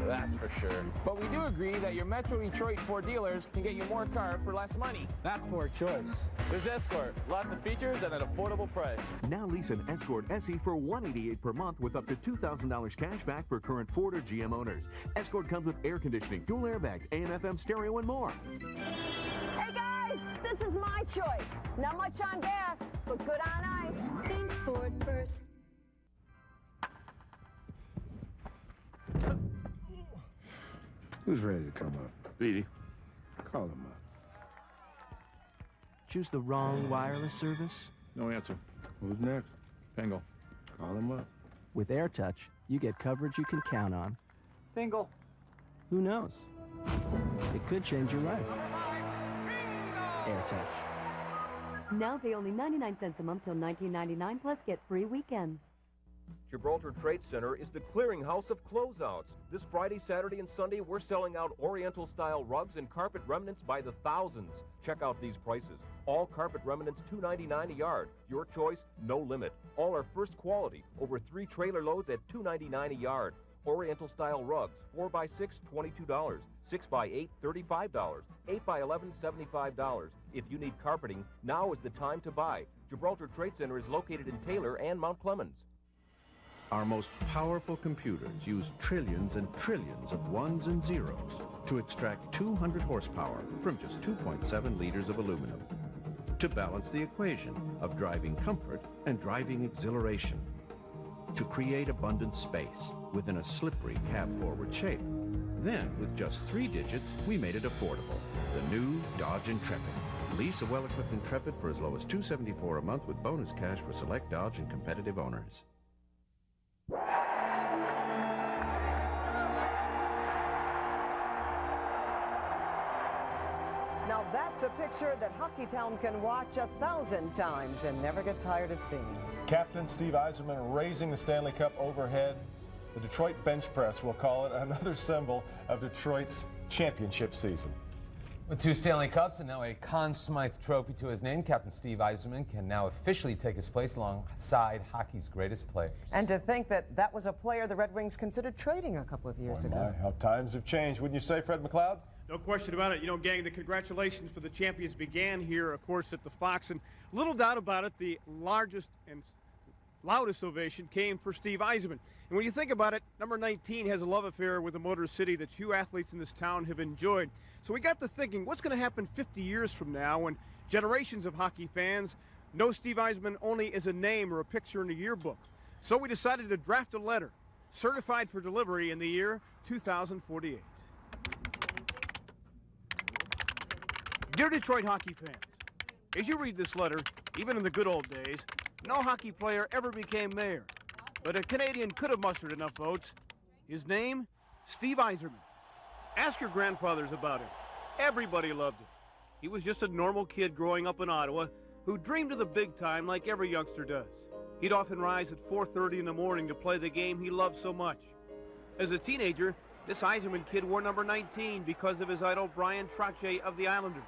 That's for sure. But we do agree that your Metro Detroit Ford dealers can get you more car for less money. That's Ford choice. There's Escort. Lots of features at an affordable price. Now lease an Escort SE for $188 per month with up to $2,000 cash back for current Ford or GM owners. Escort comes with air conditioning, dual airbags, AM/FM stereo, and more. Hey guys, this is my choice. Not much on gas, but good on ice. Think Ford first. Who's ready to come up? Beatty, call him up. Choose the wrong wireless service? No answer. Who's next? Pingle, call him up. With AirTouch, you get coverage you can count on. Bingle. Who knows? It could change your life. AirTouch. Now pay only 99 cents a month till $19.99 plus get free weekends. Gibraltar Trade Center is the clearinghouse of closeouts. This Friday, Saturday, and Sunday, we're selling out Oriental-style rugs and carpet remnants by the thousands. Check out these prices. All carpet remnants $2.99 a yard. Your choice, no limit. All are first quality. Over 3 trailer loads at $2.99 a yard. Oriental-style rugs, 4x6, $22. 6x8, $35. 8x11, $75. If you need carpeting, now is the time to buy. Gibraltar Trade Center is located in Taylor and Mount Clemens. Our most powerful computers use trillions and trillions of ones and zeros to extract 200 horsepower from just 2.7 liters of aluminum to balance the equation of driving comfort and driving exhilaration, to create abundant space within a slippery cab-forward shape. Then, with just 3 digits, we made it affordable. The new Dodge Intrepid. Lease a well-equipped Intrepid for as low as $274 a month with bonus cash for select Dodge and competitive owners. Now that's a picture that Hockeytown can watch 1,000 times and never get tired of seeing. Captain Steve Yzerman raising the Stanley Cup overhead. The Detroit bench press, we'll call it, another symbol of Detroit's championship season. With 2 Stanley Cups and now a Conn Smythe trophy to his name, Captain Steve Yzerman can now officially take his place alongside hockey's greatest players. And to think that that was a player the Red Wings considered trading a couple of years ago. How times have changed, wouldn't you say, Fred McLeod? No question about it. You know, gang, the congratulations for the champions began here, of course, at the Fox. And little doubt about it, the largest and loudest ovation came for Steve Yzerman. And when you think about it, number 19 has a love affair with the Motor City that few athletes in this town have enjoyed. So we got to thinking, what's going to happen 50 years from now when generations of hockey fans know Steve Yzerman only as a name or a picture in a yearbook? So we decided to draft a letter certified for delivery in the year 2048. Dear Detroit hockey fans, as you read this letter, even in the good old days, no hockey player ever became mayor, but a Canadian could have mustered enough votes. His name, Steve Yzerman. Ask your grandfathers about him. Everybody loved him. He was just a normal kid growing up in Ottawa who dreamed of the big time like every youngster does. He'd often rise at 4:30 in the morning to play the game he loved so much. As a teenager, this Yzerman kid wore number 19 because of his idol Brian Trottier of the Islanders.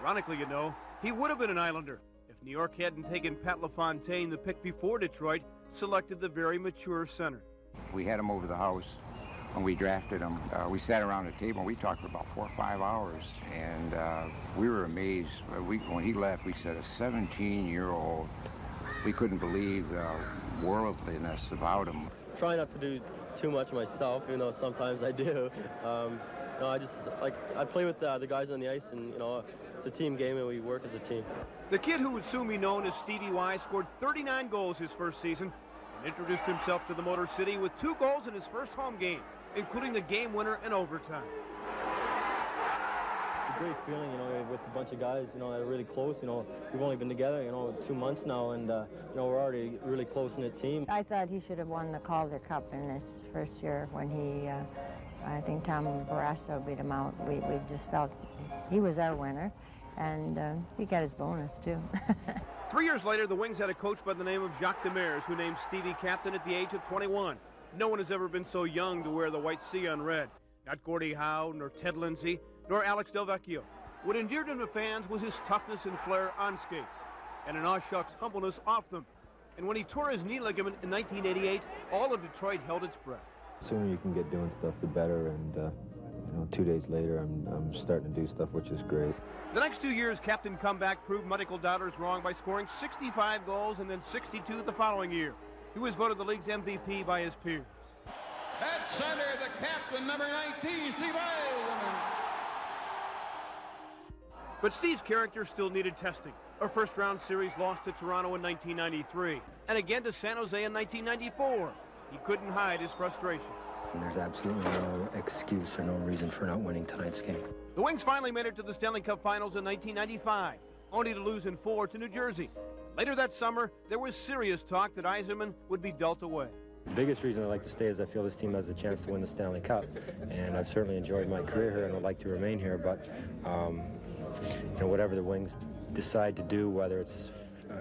Ironically, you know, he would have been an Islander if New York hadn't taken Pat LaFontaine, the pick before Detroit, selected the very mature center. We had him over the house when we drafted him. We sat around the table and we talked for about 4 or 5 hours, and we were amazed. When he left, we said, a 17-year-old, we couldn't believe the worldliness about him. Try not to do too much myself, even though sometimes I do. No, I play with the guys on the ice, and it's a team game and we work as a team. The kid who would soon be known as Stevie Y scored 39 goals his first season and introduced himself to the Motor City with 2 goals in his first home game, including the game winner in overtime. It's a great feeling, with a bunch of guys, that are really close. We've only been together, 2 months now, and we're already really close in a team. I thought he should have won the Calder Cup in his first year when he, I think Tom Barrasso beat him out. We just felt he was our winner, and he got his bonus too. 3 years later, the Wings had a coach by the name of Jacques Demers, who named Stevie captain at the age of 21. No one has ever been so young to wear the white sea on red. Not Gordie Howe, nor Ted Lindsay, nor Alex Del Vecchio. What endeared him to fans was his toughness and flair on skates, and an aw-shucks humbleness off them. And when he tore his knee ligament in 1988, all of Detroit held its breath. The sooner you can get doing stuff, the better, and 2 days later, I'm starting to do stuff, which is great. The next 2 years, Captain Comeback proved medical doubters wrong by scoring 65 goals and then 62 the following year. He was voted the league's MVP by his peers. At center, the captain, number 19, Steve Yzerman. But Steve's character still needed testing. A first-round series loss to Toronto in 1993, and again to San Jose in 1994. He couldn't hide his frustration. There's absolutely no excuse or no reason for not winning tonight's game. The Wings finally made it to the Stanley Cup Finals in 1995, only to lose in 4 to New Jersey. Later that summer, there was serious talk that Yzerman would be dealt away. The biggest reason I like to stay is I feel this team has a chance to win the Stanley Cup, and I've certainly enjoyed my career here and would like to remain here, but whatever the Wings decide to do, whether it's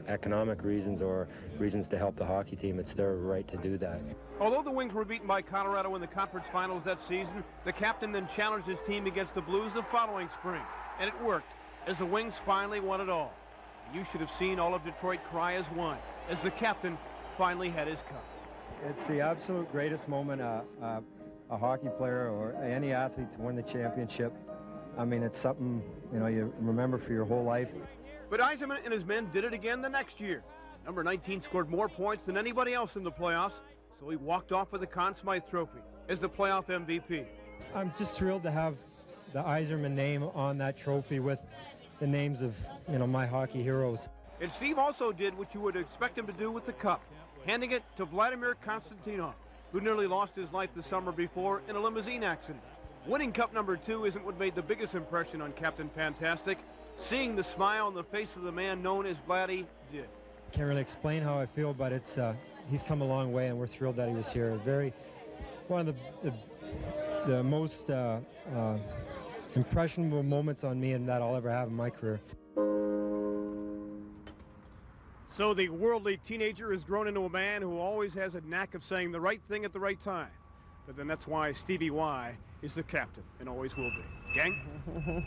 economic reasons or reasons to help the hockey team, it's their right to do that. Although the Wings were beaten by Colorado in the conference finals that season, the captain then challenged his team against the Blues the following spring, and it worked, as the Wings finally won it all. You should have seen all of Detroit cry as one, as the captain finally had his cup. It's the absolute greatest moment a hockey player or any athlete to win the championship. I mean, it's something, you remember for your whole life. But Yzerman and his men did it again the next year. Number 19 scored more points than anybody else in the playoffs, so he walked off with the Conn Smythe Trophy as the playoff MVP. I'm just thrilled to have the Yzerman name on that trophy with the names of, my hockey heroes. And Steve also did what you would expect him to do with the cup, handing it to Vladimir Konstantinov, who nearly lost his life the summer before in a limousine accident. Winning cup number 2 isn't what made the biggest impression on Captain Fantastic. Seeing the smile on the face of the man known as Vladdy did. Can't really explain how I feel, but it's he's come a long way, and we're thrilled that he was here. One of the most impressionable moments on me and that I'll ever have in my career. So the worldly teenager has grown into a man who always has a knack of saying the right thing at the right time. But then that's why Stevie Y is the captain and always will be. Gang?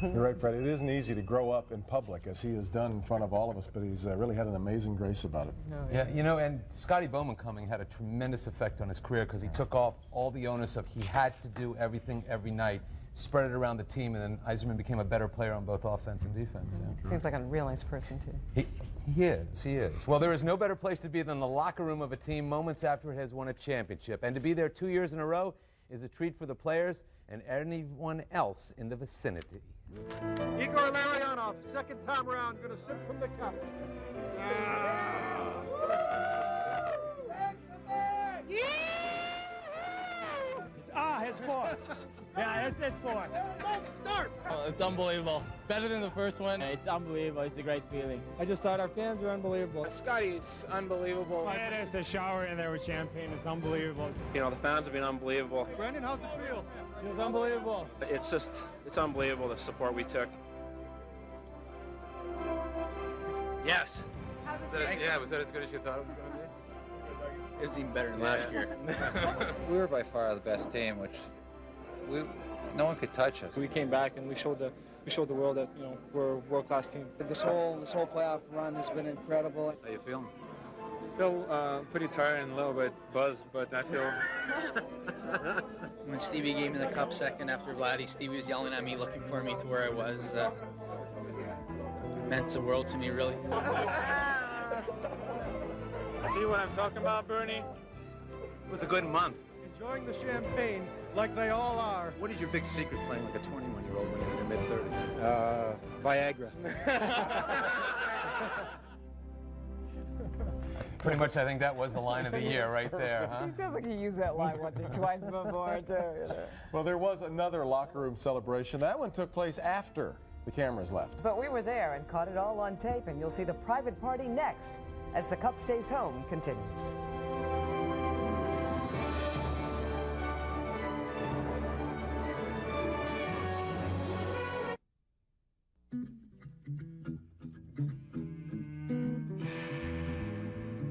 You're right, Fred. It isn't easy to grow up in public, as he has done in front of all of us, but he's really had an amazing grace about it. Yeah, you know, and Scotty Bowman coming had a tremendous effect on his career because he took off all the onus of he had to do everything every night, spread it around the team, and then Yzerman became a better player on both offense and defense. Yeah. Seems like a real nice person, too. He is. Well, there is no better place to be than the locker room of a team moments after it has won a championship. And to be there 2 years in a row is a treat for the players and anyone else in the vicinity. Igor Larionov, second time around, going to sip from the cup. It's 4. Yeah, it's 4. Start! Oh, it's unbelievable. Better than the first one. It's unbelievable. It's a great feeling. I just thought our fans were unbelievable. Scotty's unbelievable. I had a shower in there with champagne. It's unbelievable. You know, the fans have been unbelievable. Brendan, how's it feel? It was unbelievable. It's unbelievable the support we took. Yes. Was that as good as you thought it was going to be? It was even better than last year. We were by far the best team, which no one could touch us. We came back and we showed the world that, you know, we're a world-class team. This whole playoff run has been incredible. How you feeling? I feel pretty tired and a little bit buzzed, but I feel... When Stevie gave me the cup second after Vladdy, Stevie was yelling at me, looking for me to where I was. It meant the world to me, really. See what I'm talking about, Bernie? It was a good month. Enjoying the champagne like they all are. What is your big secret playing like a 21-year-old when you're in your mid-30s? Viagra. Pretty much, I think that was the line of the year right there, huh? He sounds like he used that line once or twice before, too. You know? Well, there was another locker room celebration. That one took place after the cameras left. But we were there and caught it all on tape, and you'll see the private party next as the Cup Stays Home continues.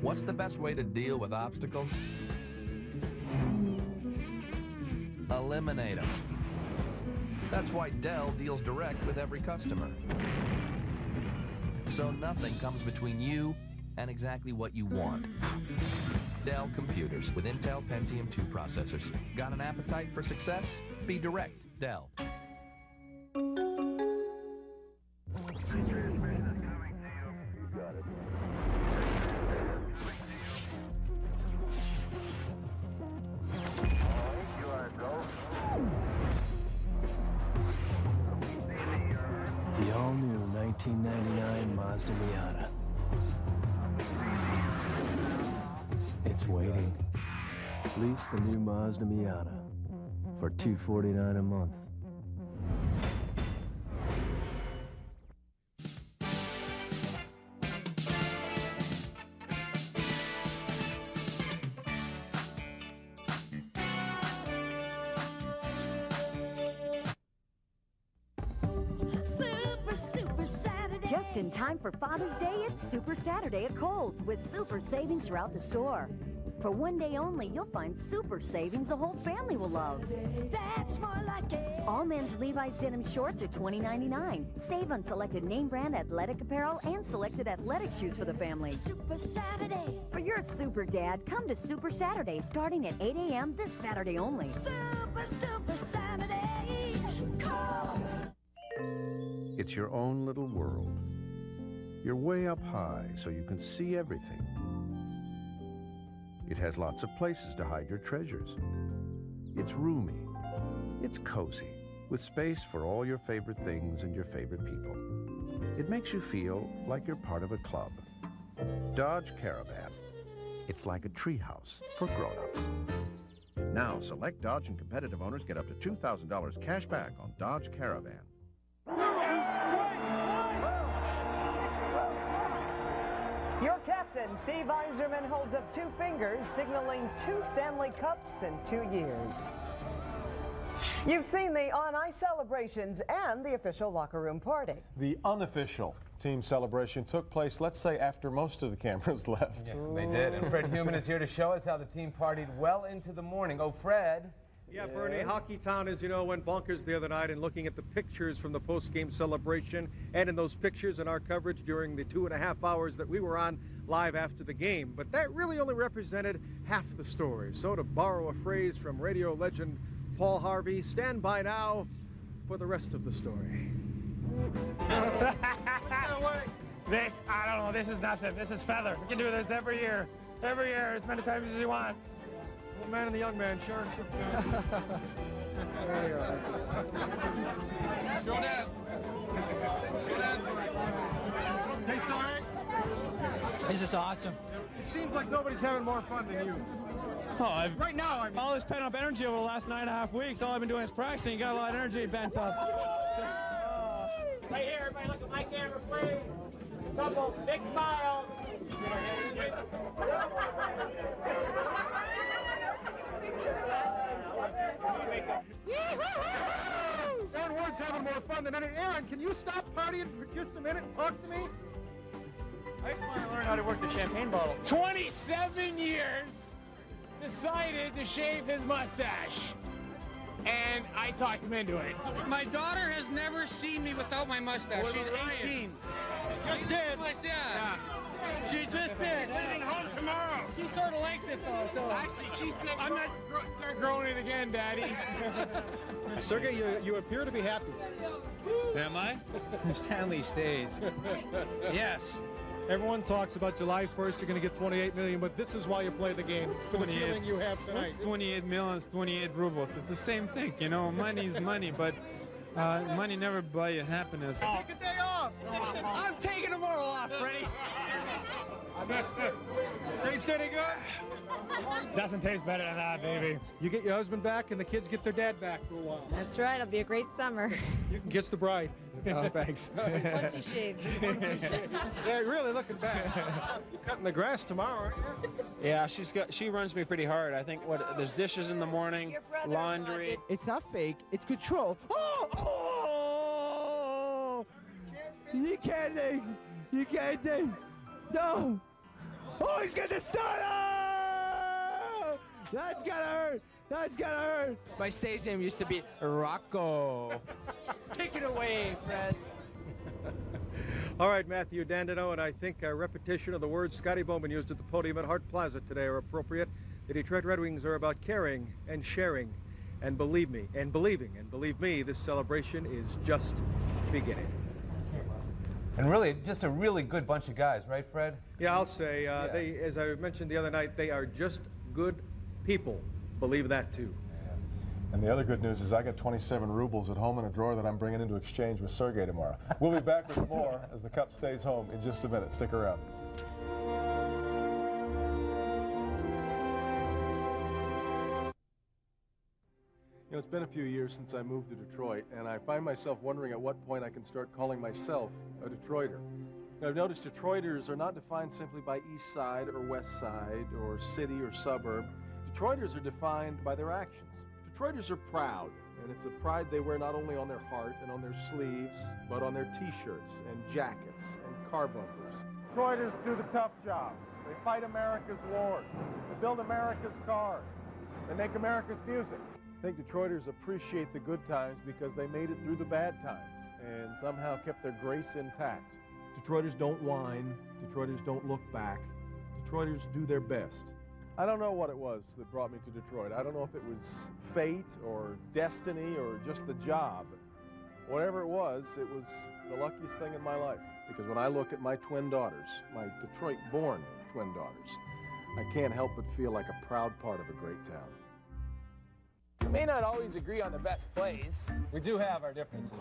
What's the best way to deal with obstacles? Eliminate them. That's why Dell deals direct with every customer. So nothing comes between you and exactly what you want. Dell computers with Intel Pentium 2 processors. Got an appetite for success? Be direct, Dell. The all-new 1999 Mazda Miata. It's waiting. Lease the new Mazda Miata for $249 a month. Just in time for Father's Day, it's Super Saturday at Kohl's with super savings throughout the store. For one day only, you'll find super savings the whole family will love. That's more like it. All men's Levi's denim shorts are $20.99. Save on selected name brand athletic apparel and selected athletic shoes for the family. Super Saturday. For your super dad, come to Super Saturday starting at 8 a.m. this Saturday only. Super Saturday. Kohl's. It's your own little world. You're way up high, so you can see everything. It has lots of places to hide your treasures. It's roomy. It's cozy, with space for all your favorite things and your favorite people. It makes you feel like you're part of a club. Dodge Caravan. It's like a treehouse for grown-ups. Now, select Dodge and competitive owners get up to $2,000 cash back on Dodge Caravan. Your captain, Steve Yzerman, holds up 2 fingers, signaling 2 Stanley Cups in 2 years. You've seen the On alumni celebrations, and the official locker room party. The unofficial team celebration took place, let's say, after most of the cameras left. Yeah, they did. And Fred Human is here to show us how the team partied well into the morning. Oh, Fred. Yeah, Bernie, Hockey Town, as you know, went bonkers the other night, and looking at the pictures from the post-game celebration and in those pictures in our coverage during the 2.5 hours that we were on live after the game. But that really only represented half the story. So to borrow a phrase from radio legend Paul Harvey, stand by now for the rest of the story. This, I don't know, this is nothing. This is feather. We can do this every year. Every year, as many times as you want. Old man and the young man, sure. Show them. Taste all right? This is awesome. It seems like nobody's having more fun than you. Oh, right now, I'm all this pent-up energy over the last 9.5 weeks. All I've been doing is practicing. Got a lot of energy bent up. Right here, everybody look at my camera, please. Couples, big smiles. Aaron Ward's having more fun than any. Aaron, can you stop partying for just a minute and talk to me? I just want to learn how to work the champagne bottle. 27 years, decided to shave his mustache. And I talked him into it. My daughter has never seen me without my mustache. She's 18. Just did. Yeah. She just did. Leaving home tomorrow. She sort of likes it though, so Actually, she said, I'm not start growing it again, Daddy. Sergey, you appear to be happy. Am I? Stanley stays. Yes. Everyone talks about July 1st, you're going to get $28 million, but this is why you play the game. It's the feeling you have tonight. What's 28 million, 28 rubles? It's the same thing, you know. Money is money, but money never buy you happiness. Take a day off. I'm taking tomorrow off, Freddie. Taste any good? Doesn't taste better than that, baby. You get your husband back and the kids get their dad back for a while. That's right. It'll be a great summer. You can kiss the bride. Oh, thanks. Once he shaves. Yeah, really looking back. You're cutting the grass tomorrow, aren't you? Yeah, she runs me pretty hard. I think there's dishes in the morning, laundry. It's not fake. It's control. Oh! You can't think. You can't think. No. Oh, he's got the start. Oh! That's gonna hurt. That's gonna hurt. My stage name used to be Rocco. Take it away, Fred. All right, Matthew Dandino, and I think a repetition of the words Scotty Bowman used at the podium at Hart Plaza today are appropriate. The Detroit Red Wings are about caring and sharing, and believe me, and believing, and believe me, this celebration is just beginning. And really, just a really good bunch of guys, right, Fred? Yeah, I'll say, they, as I mentioned the other night, they are just good people. Believe that, too. And the other good news is I got 27 rubles at home in a drawer that I'm bringing into exchange with Sergey tomorrow. We'll be back with more as the Cup stays home in just a minute. Stick around. You know, it's been a few years since I moved to Detroit, and I find myself wondering at what point I can start calling myself a Detroiter. Now, I've noticed Detroiters are not defined simply by East Side or West Side or city or suburb. Detroiters are defined by their actions. Detroiters are proud, and it's a pride they wear not only on their heart and on their sleeves, but on their T-shirts and jackets and car bumpers. Detroiters do the tough jobs. They fight America's wars. They build America's cars. They make America's music. I think Detroiters appreciate the good times because they made it through the bad times and somehow kept their grace intact. Detroiters don't whine. Detroiters don't look back. Detroiters do their best. I don't know what it was that brought me to Detroit. I don't know if it was fate or destiny or just the job. Whatever it was the luckiest thing in my life. Because when I look at my twin daughters, my Detroit-born twin daughters, I can't help but feel like a proud part of a great town. We may not always agree on the best plays. We do have our differences.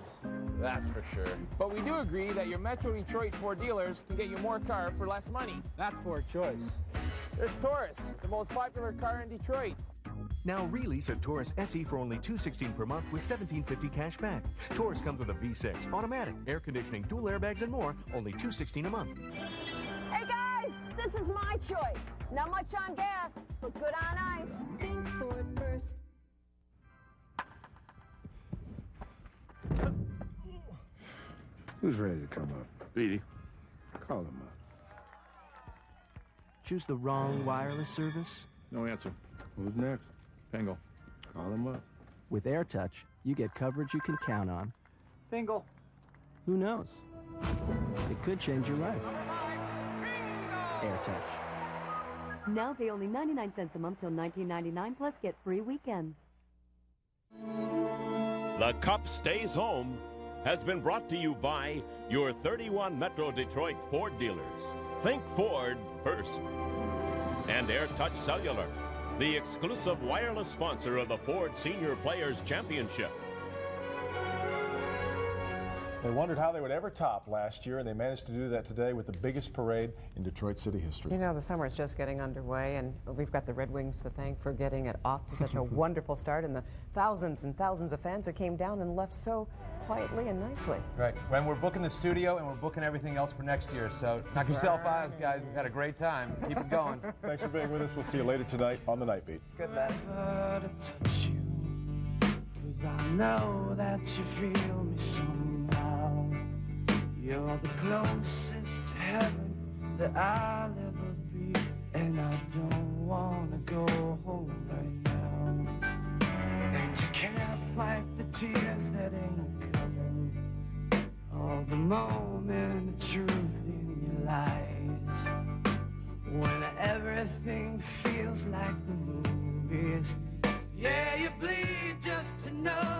That's for sure. But we do agree that your Metro Detroit Ford dealers can get you more car for less money. That's Ford choice. There's Taurus, the most popular car in Detroit. Now release a Taurus SE for only $216 per month with $1,750 cash back. Taurus comes with a V6, automatic, air conditioning, dual airbags, and more. Only $216 a month. Hey guys, this is my choice. Not much on gas, but good on ice. Think Ford first. Who's ready to come up? Beatty. Call him up. Choose the wrong wireless service? No answer. Who's next? Pingle. Call him up. With AirTouch, you get coverage you can count on. Bingle. Who knows? It could change your life. AirTouch. Now pay only 99 cents a month till $19.99 plus get free weekends. The Cup Stays Home has been brought to you by your 31 Metro Detroit Ford dealers. Think Ford first. And AirTouch Cellular, the exclusive wireless sponsor of the Ford Senior Players Championship. They wondered how they would ever top last year, and they managed to do that today with the biggest parade in Detroit City history. You know, the summer is just getting underway, and we've got the Red Wings to thank for getting it off to such a wonderful start, and the thousands and thousands of fans that came down and left so quietly and nicely. Right. When we're booking the studio and we're booking everything else for next year, so knock yourself out, guys. We've had a great time. Keep it going. Thanks for being with us. We'll see you later tonight on The Night Beat. Good night. I know that you feel me somehow. You're the closest to heaven that I'll ever be, and I don't wanna go home right now. And you can't fight the tears that ain't coming, or the moment of truth in your lies. When everything feels like the movies, yeah, you bleed just to know